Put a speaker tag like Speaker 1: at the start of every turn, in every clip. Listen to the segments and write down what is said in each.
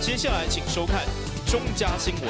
Speaker 1: 接下来请收看中嘉新闻。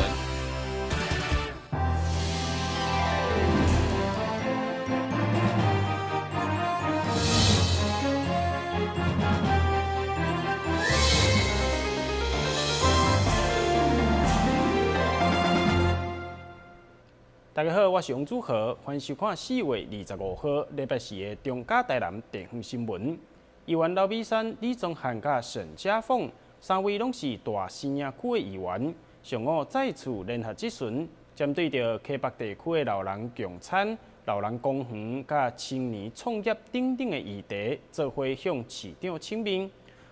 Speaker 2: 大家好，我是王祖和，欢迎收看4月25号礼拜四的中嘉台南地方新闻。议员刘美山、李宗翰甲沈家凤三位拢是大新营区的议员，上午再次联合质询，针对着溪北地区的老人共产、老人公园、甲青年创业等等的议题，做伙向市长请命。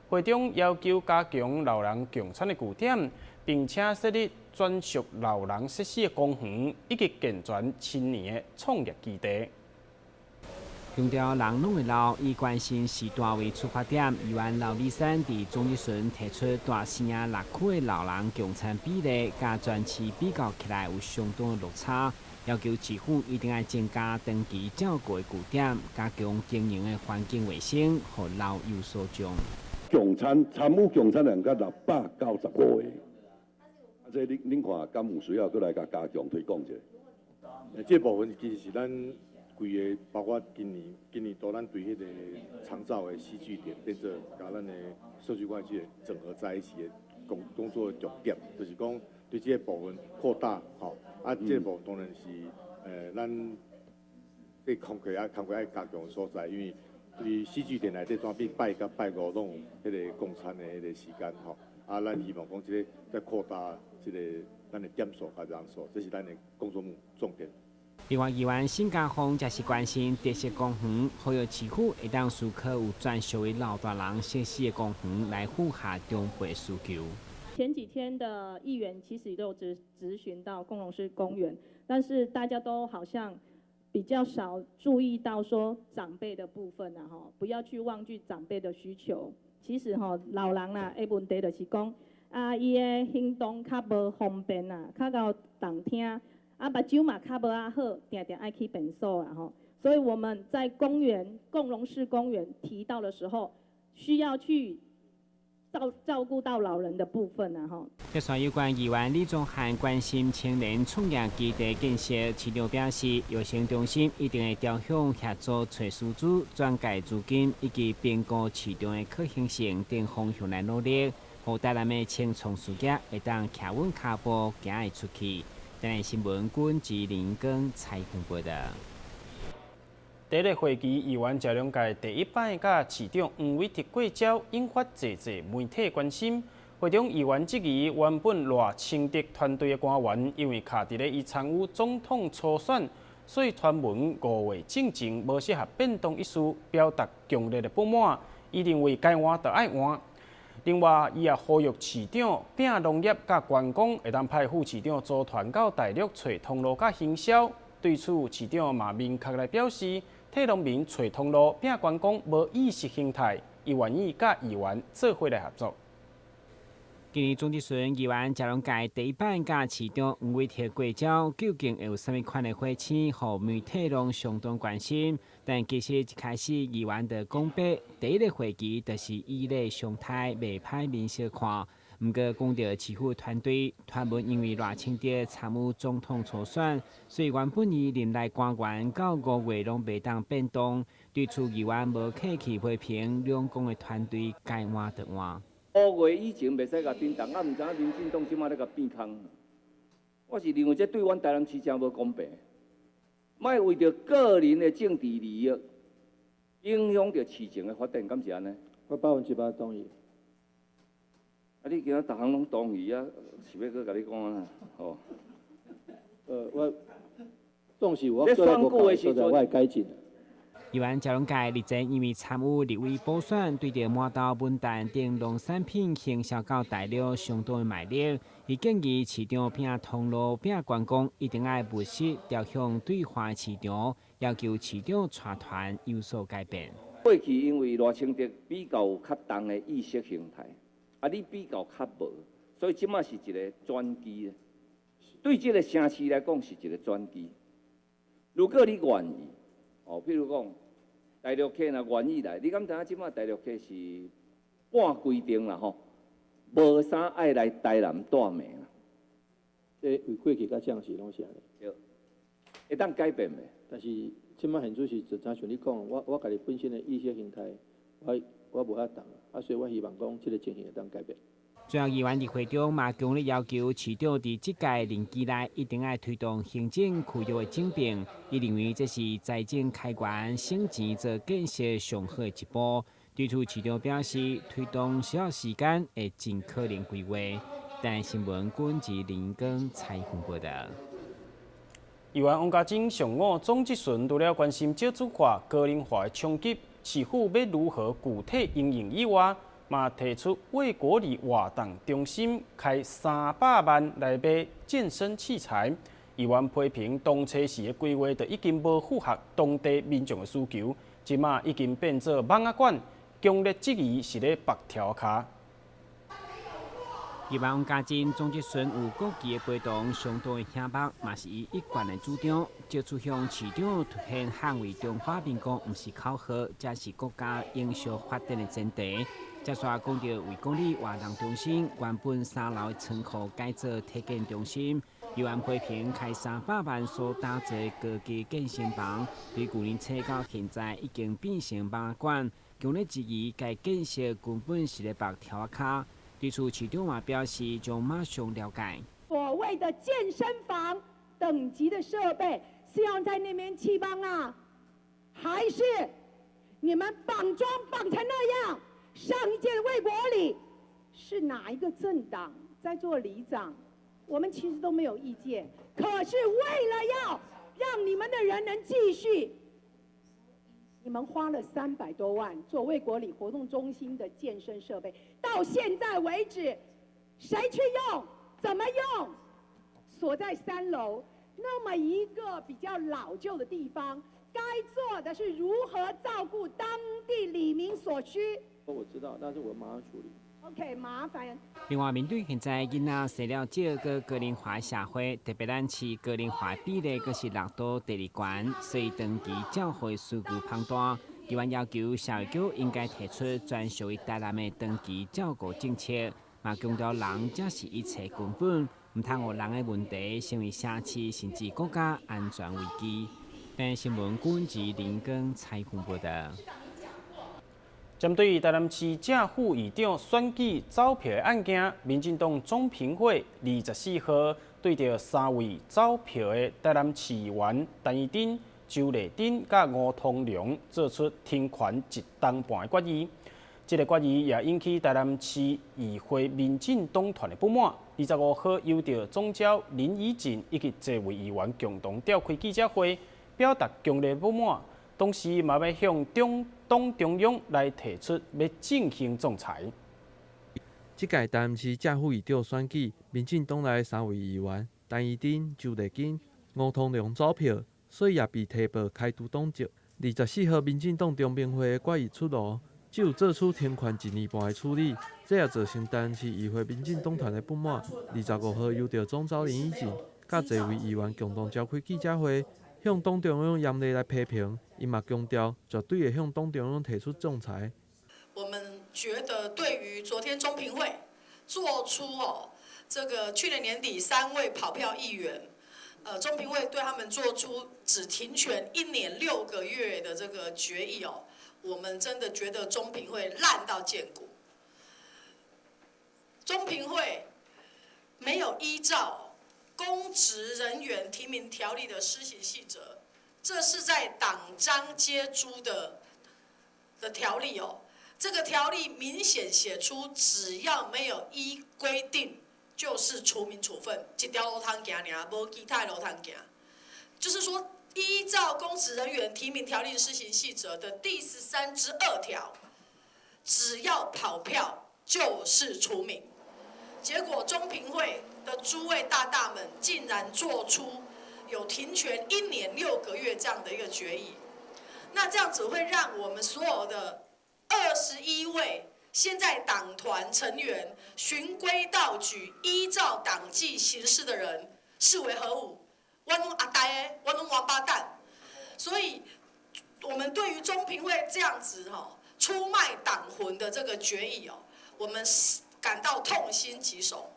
Speaker 2: 会中要求加强老人共产的据点，并且设立专属老人设施的公园，以及健全青年的创业基地。
Speaker 3: 强调人拢会老，以关心时代为出发点，议员刘美山伫总质询提出大新营6区的老人共产比例，甲全市比较起来有相当的落差，要求市府一定要增加长期照顾的据点，加强经营的环境卫生，互老有所长。
Speaker 4: 共产参与共产人甲695个，这恁看敢有需要过来甲加强推广者？
Speaker 5: 这部分其实是咱规个，包括今年都咱对迄个长照的戏剧点，变做甲咱的社区关系整合在一起的工作重点，就是讲对这个部分扩大，吼，这个部分当然是咱这工课爱加强的所在，因为对戏剧点内底转变拜甲拜五拢有迄个共产的迄个时间，吼，咱希望讲这个再扩大这个咱的点数甲人数，这是咱的工作重点。
Speaker 3: 另外，议员沈家凤则是关心特色公园，呼吁市府会当思考有专属的老大人设施的公园来符合长辈需求。
Speaker 6: 前几天的议员其实都有质询到共荣市公园，但是大家都好像比较少注意到说长辈的部分啊，不要去忘记长辈的需求。其实老人啦，问题就是讲伊的行动较无方便啦，较到动听。目睭嘛较无好，定定爱去诊所啦吼。所以我们在公园共荣市公园提到的时候，需要去照顾到老人的部分啦吼。
Speaker 3: 特选有关议员李宗翰关心青年创业基地建设，市长表示，有形中心一定会朝向协助找师资、转介资金以及评估市场的可行性等方向来努力，让台南的青创事业会当徛稳脚步，行会出去。台南新闻军及林根采访报道。
Speaker 2: 第一个会期，议员朝两届第一摆甲市长黄伟哲过招，引发济媒体关心。会中议员质疑原本赖清德团队的官员，因为卡伫咧伊参与总统初选，所以传闻5月进前无适合变动一事，表达强烈的不满。伊认为该换就爱换。另外，伊也呼吁市长摒农业甲观光，会当派副市长组团到大陆找通路甲行销。对此，市长嘛明确来表示，替农民找通路、摒观光无意识形态，伊愿意甲议员做伙来合作。
Speaker 3: 今年总质询，议员嘉龙界第一摆甲市长黄伟哲过招，究竟会有甚物款的火星，互媒体拢相当关心。但其实一开始，议员的讲白，第一个会期就是以礼相待，袂歹面色看。毋过讲到市府团队，传闻因为赖清德参与总统初选，所以原本伊任内官员到5月拢袂当变动。对此，议员无客气批评两公的团队该换就换。
Speaker 7: 5月以前袂使甲变动，毋知影民进党即马咧甲变空。我是认为这对阮台南市真无公平。莫为着个人的政治利益，影响着市情的发展，敢是安尼？
Speaker 8: 我100%同意。
Speaker 7: 你今仔逐项拢同意啊？是要搁甲你讲啊？哦。
Speaker 8: 我总是我做无够的所在，我会改进。
Speaker 3: 议员嘉龙界日前因为参与立委补选，对着麻豆、文旦等农产品行销到大陆相当的卖力。伊建议市场摒通路、摒观光，一定要务实朝向对话市场，要求市长带团有所改变。
Speaker 7: 过去因为赖清德比较有较重的意识形态，你比较较无，所以即马是一个转机。对这个城市来讲是一个转机。如果你愿意，譬如讲，大陆客若愿意来，你敢知影即马大陆客是半规定啦吼，无啥爱来台南待命啊。
Speaker 8: 这为过去甲将士拢是安尼。
Speaker 7: 对，会当改变袂？
Speaker 8: 但是即摆现主是就像你讲，我家己本身的意识形态，我无遐重啊，所以我希望讲即个情形会当改变。
Speaker 3: 最后，议员伫会中嘛强烈要求市长伫即届任期内一定要推动行政区域的整并，伊认为这是财政开源省钱做建设上好的一步。对此，市长表示，推动需要时间，会尽可能规划。但新闻军及林根采访报道。
Speaker 2: 议员王家珍上午总质询，除了关心少子化、高龄化的冲击，市府要如何具体应应以外，嘛提出为国里活动中心开300万来买健身器材。议员批评当初时的规划就已经无符合当地民众的需求，即马已经变做蠓仔馆，强烈质疑是咧拔条卡。
Speaker 3: 议员王家珍总质询有国旗的陪同相当的显目，嘛是伊一贯的主张。借此向市长凸显捍卫中华民国毋是口号，这是国家永续发展的前提。接续讲到为公里活动中心原本3楼的仓库改做体检中心，议员批评开300万所打造的高级健身房，对去年初到现在已经变成蠓仔馆，强烈质疑该建设根本是咧拔条卡。对此，市长也表示将马上了解。
Speaker 9: 所谓的健身房等级的设备是要在那边砌帮啊，还是你们绑桩绑成那样？上一届的卫国里是哪一个政党在做里长？我们其实都没有意见，可是为了要让你们的人能继续，你们花了300多万做卫国里活动中心的健身设备，到现在为止，谁去用？怎么用？锁在3楼，那么一个比较老旧的地方，该做的是如何照顾当地里民所需。
Speaker 8: 我知道，但是我马上处理。
Speaker 9: OK， 麻烦。
Speaker 3: 另外，面对现在囡仔生了少个高龄化社会，特别咱市高龄化比例阁是落到第2关，所以长期照护需求庞大。议员要求社会局应该提出专属于台南的长期照顾政策，嘛强调人才是一切根本，唔通有人的问题成为社区甚至国家安全危机。但新闻军及林根采访报道。
Speaker 2: 针对台南市正副议长选举走票的案件，民进党总评会24号对着3位走票的台南市议员陈义珍、周丽珍甲吴通良做出停权1冬半的决议。这个决议也引起台南市议会民进党团的不满。25号由着总召林怡静以及这位议员共同召开记者会，表达强烈不满。同时，嘛要向党中央来提出要进行仲裁。
Speaker 10: 这届台南市正副议长选举，民进党内3位议员陈义珍、周丽珍、吴通良走票，所以也被提报开除党籍。24号，民进党中评会的决议出炉，只有做出停权1年半的处理，这也造成台南市议会民进党团的不满。25号，由着总召林怡静甲这位议员共同召开记者会。向党中央严厉来批评，伊嘛强调绝对会向党中央提出仲裁。
Speaker 11: 我们觉得对于昨天中评会做出这个去年年底3位跑票议员，中评会对他们做出只停权1年6个月的这个决议我们真的觉得中评会烂到见骨。中评会没有依照公职人员提名条例的施行细则，这是在党章接诸的条例这个条例明显写出，只要没有依规定，就是除名处分，一条路通行尔，无其他路通行。就是说，依照公职人员提名条例的施行细则的第13之2条，只要跑票就是除名。结果中评会的诸位大大们竟然做出有停权1年6个月这样的一个决议，那这样子会让我们所有的21位现在党团成员循规蹈矩、依照党纪行事的人视为何物？我拢阿呆的，我拢王八蛋。所以，我们对于中评会这样子出卖党魂的这个决议我们感到痛心疾首。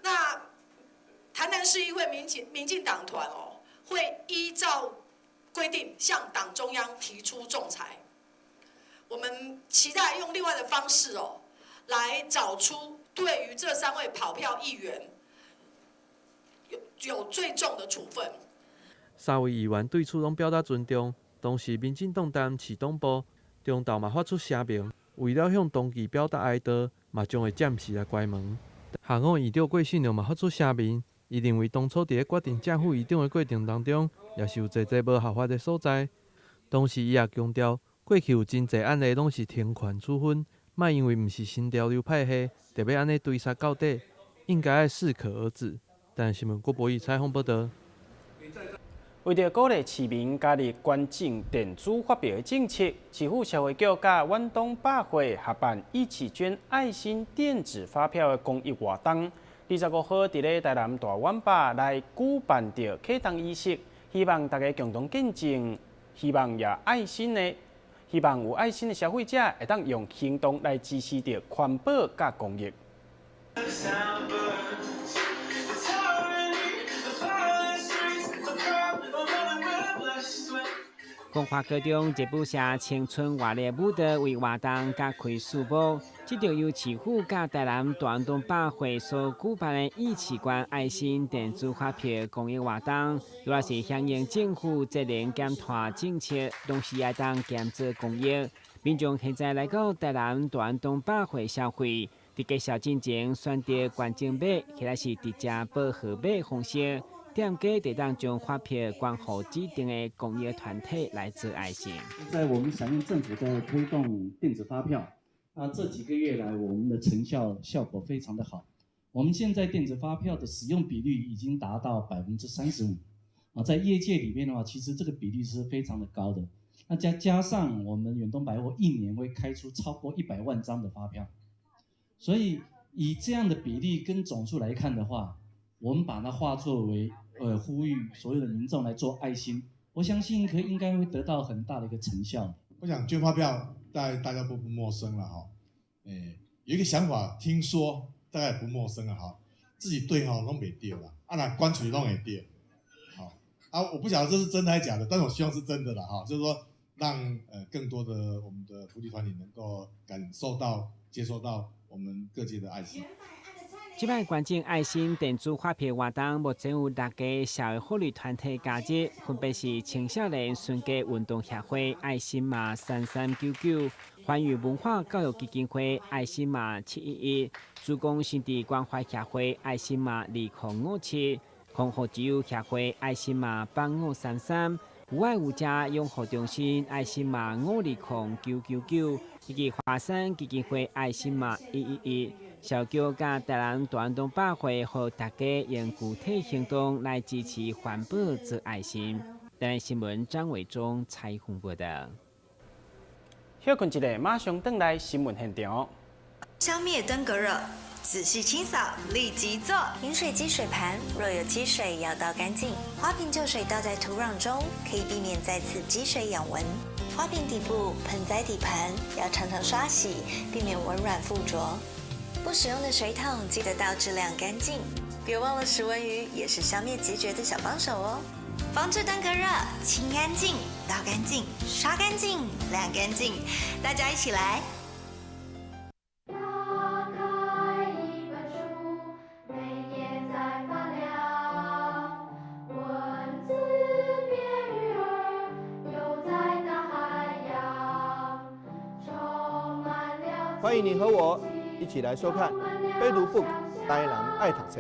Speaker 11: 那台南市议会民进党团会依照规定向党中央提出仲裁。我们期待用另外的方式来找出对于这3位跑票议员有最重的处分。
Speaker 10: 3位议员对此拢表达尊重。当时民进党担市党部中道嘛发出声明，为了向当局表达哀悼，嘛将会暂时来关门。下午议长郭信良嘛发出声明，伊认为当初伫决定正副议长的过程当中，也是有侪无合法的所在。同时，伊也强调，过去有真侪案例拢是停权处分，莫因为毋是新潮流派系，就要安尼追杀到底，应该要适可而止。但新闻郭博义采访报道。
Speaker 2: 为着鼓励市民加入关键电子发票的政策，市府社会局甲远东百货合办一起捐爱心电子发票的公益活动。25号伫咧台南大远百来举办着启动仪式，希望大家共同见证，希望有爱心的消费者会当用行动来支持着环保甲公益。
Speaker 3: 光华高中节目社青春活力舞蹈为活动加开序幕，这就由市府甲台南大远东百货所举办的一起捐爱心电子发票公益活动，主要是响应政府责任减碳政策，同时也当减做公益。民众现在来到台南大远东百货消费，伫介绍进前选择关键码，或者是直接报号码方式。店家得当将发票捐予指定的公益团体来做爱心。
Speaker 12: 在我们响应政府在推动电子发票，这几个月来我们的成效果非常的好。我们现在电子发票的使用比率已经达到35%，在业界里面的话，其实这个比例是非常的高的。那加上我们远东百货1年会开出超过100万张的发票，所以以这样的比例跟总数来看的话，我们把它化作为呼吁所有的民众来做爱心，我相信应该会得到很大的一个成效。
Speaker 5: 我想捐发票大家都不陌生了有一个想法，听说大概不陌生了自己对弄没对了，那关出去弄也对，我不晓得这是真的还是假的，但是我希望是真的啦就是说让更多的我们的福利团体能够感受到、接受到我们各界的爱心。
Speaker 3: 这摆关键爱心电子发票活动，目前有6个社会福利团体加入，分别是青少年顺家运动协会爱心码3399、环宇文化教育基金会爱心码711、主攻新地关怀协会爱心码2057、空护自由协会爱心码8533、无爱无家养护中心爱心码520999，以及华山基金会爱心码111。小局甲台南大远东百货和大家用具体行动来支持环保做爱心。台南新闻张伟忠采访报道。
Speaker 2: 休困一下，马上回来新闻现场。
Speaker 13: 消灭登革热，仔细清扫，立即做。饮水机水盘若有积水，要倒干净。花瓶旧水倒在土壤中，可以避免再次积水养蚊。花瓶底部、盆栽底盘要常常刷洗，避免蚊卵附着。不使用的水桶记得倒质量干净，别忘了食蚊鱼也是消灭孑孓的小帮手哦。防治登革热，清干净、倒干净、刷干净、晾干净，大家一起来。
Speaker 14: 欢迎你和我一起来收看《非读 book》，台南爱读册。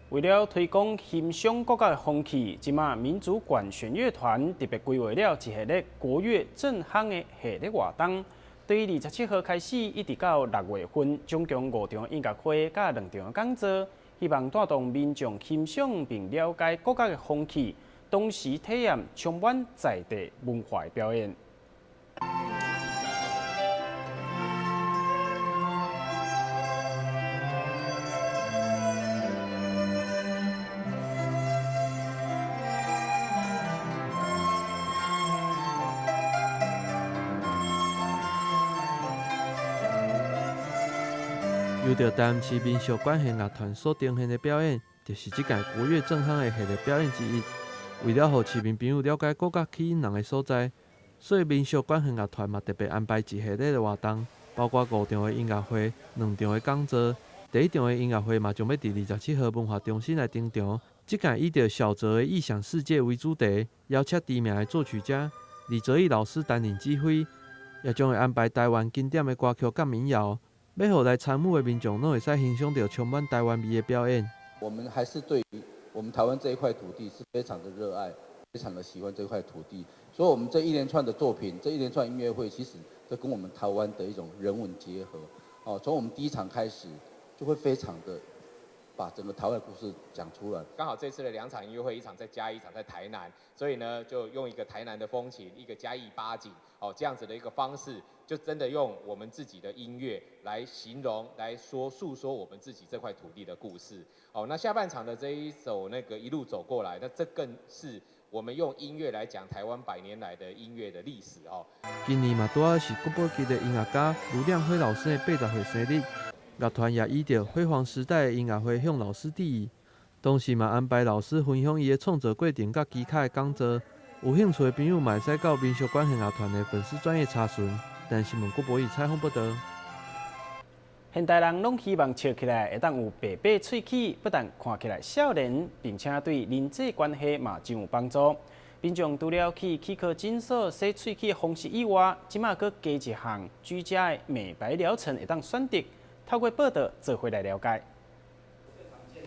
Speaker 2: 为了推广欣赏国家的风气，即马民族管弦乐团特别规划了一系列国乐振兴的系列活动。对于27号开始，一直到6月份，总共5场音乐会甲2场讲座，希望带动民众欣赏并了解国家的风气，同时体验充满在地文化的表演。
Speaker 10: 由着台南市民俗管弦乐团所呈现的表演，就是这届国乐正夯的系列表演之一。为了让市民朋友了解国家起因人的所在，所以民俗管弦乐团嘛特别安排一系列的活动，包括5场的音乐会、2场的讲座。第1场的音乐会嘛，将要伫27号文化中心来登场。这届以着小泽的异想世界为主题，邀请知名的作曲家李泽义老师担任指挥，也将会安排台湾经典的歌曲甲民谣，要互来参与的民众拢会使欣赏到充满台湾味的表演。
Speaker 15: 我们还是对于我们台湾这一块土地是非常的热爱，非常的喜欢这块土地，所以我们这一连串的作品，这一连串音乐会，其实都跟我们台湾的一种人文结合。从我们第1场开始。就会非常的把整个台湾的故事讲出来。
Speaker 16: 刚好这次的2场音乐会，1场在嘉义，1场在台南，所以呢，就用一个台南的风情，一个嘉义八景，这样子的一个方式，就真的用我们自己的音乐来形容，来诉说我们自己这块土地的故事。那下半场的这一首那个一路走过来，那这更是我们用音乐来讲台湾100年来的音乐的历史。
Speaker 10: 今年嘛，拄好是国宝级的音乐家卢亮辉老师的80岁生日。乐团也依着辉煌时代的音乐会向老师致意，同时嘛安排老师分享伊的创作过程甲技巧的讲座。有兴趣的朋友嘛会使到民俗管弦乐团的粉丝专页查询。但新闻郭博义采访报道。
Speaker 2: 现代人拢希望笑起来会当有白白喙齿，不但看起来少年，并且对人际关系嘛真有帮助。民众除了去齿科诊所洗喙齿的方式以外，即马阁加一项居家的美白疗程会当选择。透过报道做回来了解。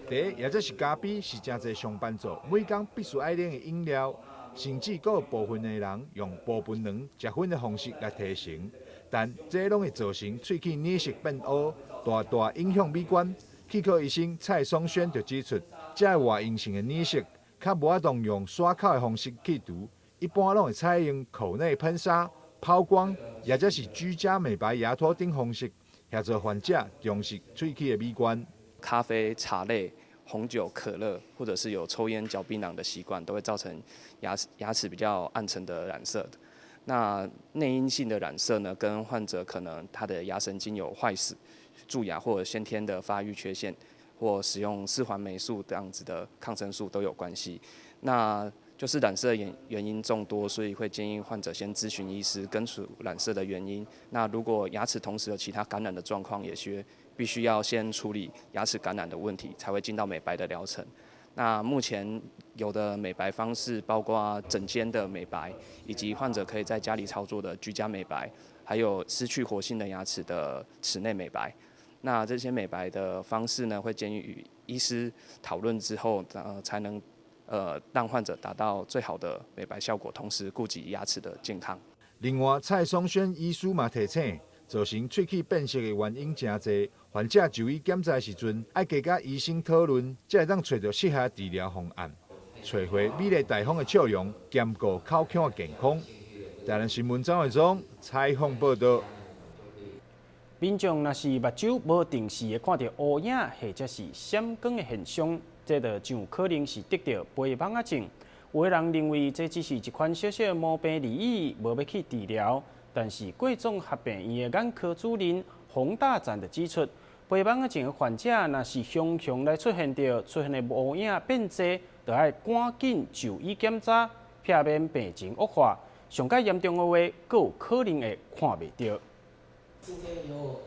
Speaker 17: 茶也则是咖啡，是真侪上班族每天必须爱啉的饮料，甚至阁有部分的人用部分糖食粉的方式来提神，但这拢会造成喙齿黏色变黑，大大影响美观。齿科医生蔡松轩就指出，这外阴性的黏色，较无法当用刷口的方式去除，一般拢会采用口内喷砂、抛光，也则是居家美白牙托等方式。协助患者重视喙齿的美观。
Speaker 18: 咖啡、茶类、红酒、可乐，或者是有抽烟、嚼槟榔的习惯，都会造成牙齿比较暗沉的染色的。那内因性的染色呢，跟患者可能他的牙神经有坏死、蛀牙或者先天的发育缺陷，或使用4环霉素这样子的抗生素都有关系。那就是染色原因众多，所以会建议患者先咨询医师，根除染色的原因。那如果牙齿同时有其他感染的状况，也必须要先处理牙齿感染的问题，才会进到美白的疗程。那目前有的美白方式包括整间的美白，以及患者可以在家里操作的居家美白，还有失去活性的牙齿的齿内美白。那这些美白的方式呢，会建议与医师讨论之后，才能让患者达到最好的美白效果，同时顾及牙齿的健康。
Speaker 17: 另外，蔡松轩医师嘛提醒，造成喙齿变色的原因真多，患者就医检查时阵，爱加甲医生讨论，才会当找到适合治疗方案，找回美丽大方的笑容，兼顾口腔的健康。台南新闻张伟忠采访报道。
Speaker 2: 民众若是目睭无定时的看到乌影或者是闪光的现象，这就真有可能是得到肥胖仔症。有的人认为这只是一款小小的毛病而已，无要去治疗。但是贵总合并院的眼科主任洪大赞就指出，肥胖仔症的患者若是常常来出现的乌影变多，就要赶紧就医检查，避免病情恶化。上较严重的话，阁有可能会看袂到。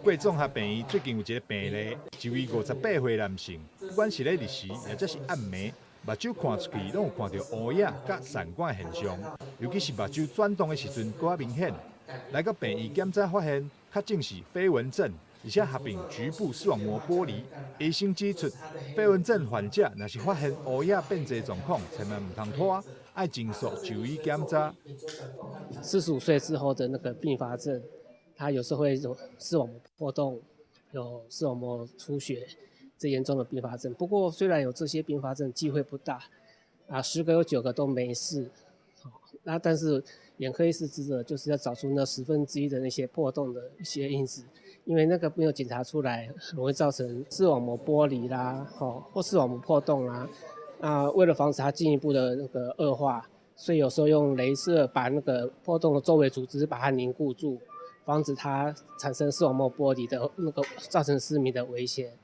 Speaker 17: 贵综合病院最近有一个病例，一位58岁男性，不管是咧日时，或者是暗暝，目睭看出去拢有看到乌影甲散光的现象，尤其是目睭转动的时阵更加明显。来到病院检查发现，确诊是飞蚊症，而且合并局部视网膜剥离。医生指出，飞蚊症患者若是发现乌影变多状况，千万唔通拖，要尽速就医检查。
Speaker 19: 45岁之后的那个并发症。它有时候会有视网膜破洞，有视网膜出血，这严重的并发症。不过虽然有这些并发症，机会不大，10个有9个都没事。那但是眼科医师职责就是要找出那1/10的那些破洞的一些因子，因为那个没有检查出来，容易造成视网膜剥离啦，或视网膜破洞啦。为了防止它进一步的那个恶化，所以有时候用雷射把那个破洞的周围组织把它凝固住。防止它产生视网膜剥离的那个造成失明的危险。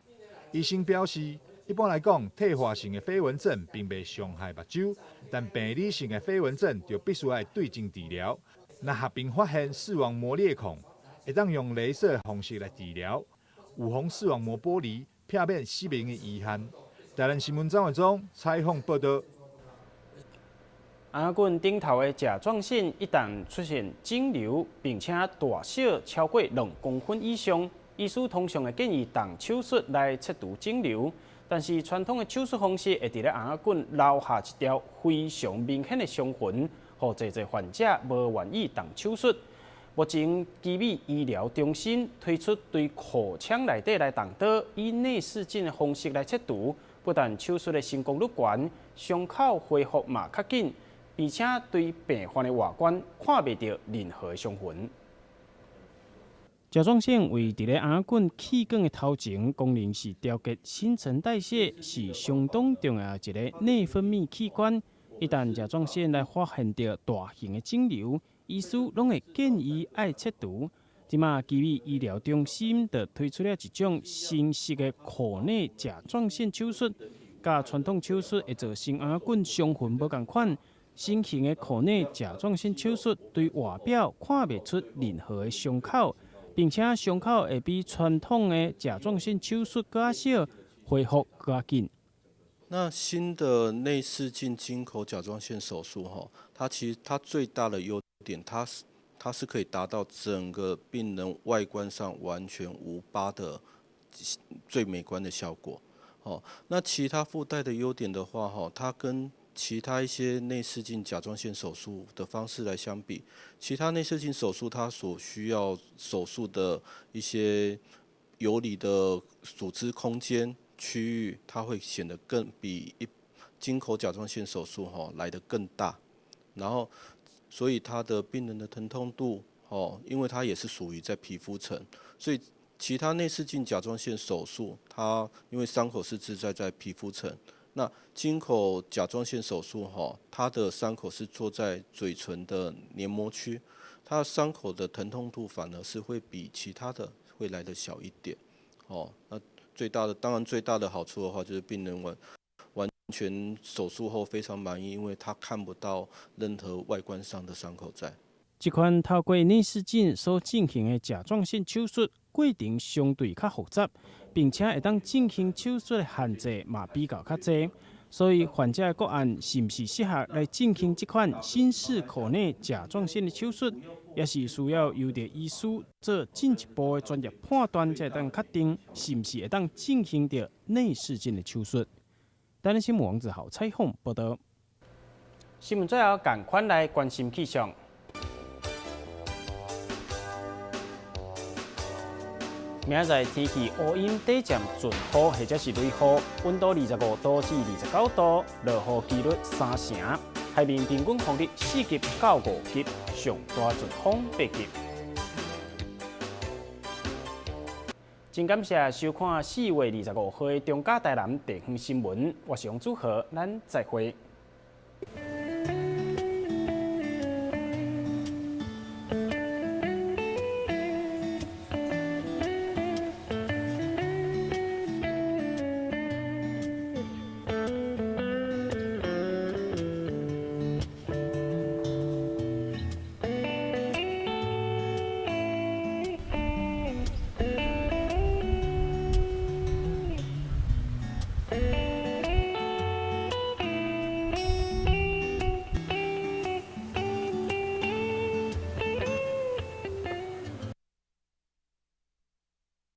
Speaker 17: 医生表示，一般来讲，退化性的飞蚊症并未伤害目睭，但病理性的飞蚊症就必须来对症治疗。若合并发现视网膜裂孔，会当用雷射方式来治疗，预防视网膜剥离，避免失明的遗憾。台南新闻张伟忠采访报道。
Speaker 2: 阿棍顶头的甲状腺一旦出现肿瘤，并且大小超过2公分以上，医师通常会建议动手术来切除肿瘤。但是传统的手术方式会伫咧阿棍留下一条非常明显的伤痕，让侪侪患者无愿意动手术。目前，基美医疗中心推出对口腔内底来动刀，以内视镜的方式来切除，不但手术的成功率高，伤口恢复嘛较紧，并且对病患的外观看袂到任何伤痕。甲状腺为伫咧阿棍气管的头前，功能是调节新陈代谢，是相当重要的一个内分泌器官。一旦甲状腺来发现到大型的肿瘤，医师拢会建议爱切除。即马基美医疗中心就推出了一种新式的口内甲状腺手术，甲传统手术会造成阿棍伤痕无共款。新型的口内甲状腺手术对外表看袂出任何的伤口，并且伤口会比传统的甲状腺手术更小，恢复更紧。
Speaker 20: 那新的内视镜经口甲状腺手术它其实它最大的优点，它是可以达到整个病人外观上完全无疤的最美观的效果。那其他附带的优点的话，它跟其他一些内视镜甲状腺手术的方式来相比，其他内视镜手术它所需要手术的一些有理的组织空间区域，它会显得更比经口甲状腺手术来得更大，然后所以它的病人的疼痛度因为它也是属于在皮肤层，所以其他内视镜甲状腺手术它因为伤口是自在皮肤层。那经口甲状腺手术它的伤口是做在嘴唇的黏膜区，它的伤口的疼痛度反而是会比其他的会来得小一点。那当然最大的好处的话，就是病人完全手术后非常满意，因为他看不到任何外观上的伤口在。
Speaker 2: 这款透过内视镜所进行的甲状腺手术过程相对较复杂，并且会当进行手术的限制嘛比较较侪，所以患者的个案是不是适合来进行这款新式口内甲状腺的手术，也是需要由着医师做进一步的专业判断，才会当确定是不是会当进行着内视镜的手术。台南新闻王子豪采访报道。新闻最后赶快来关心气象。明仔载天气乌阴短暂阵雨或者是雷雨，温度25度至29度，落雨几率3成。海面平均风力4级到5级，上大阵风8级。真感谢收看4月25号的中嘉台南地方新闻，我是杨祖和，咱再会。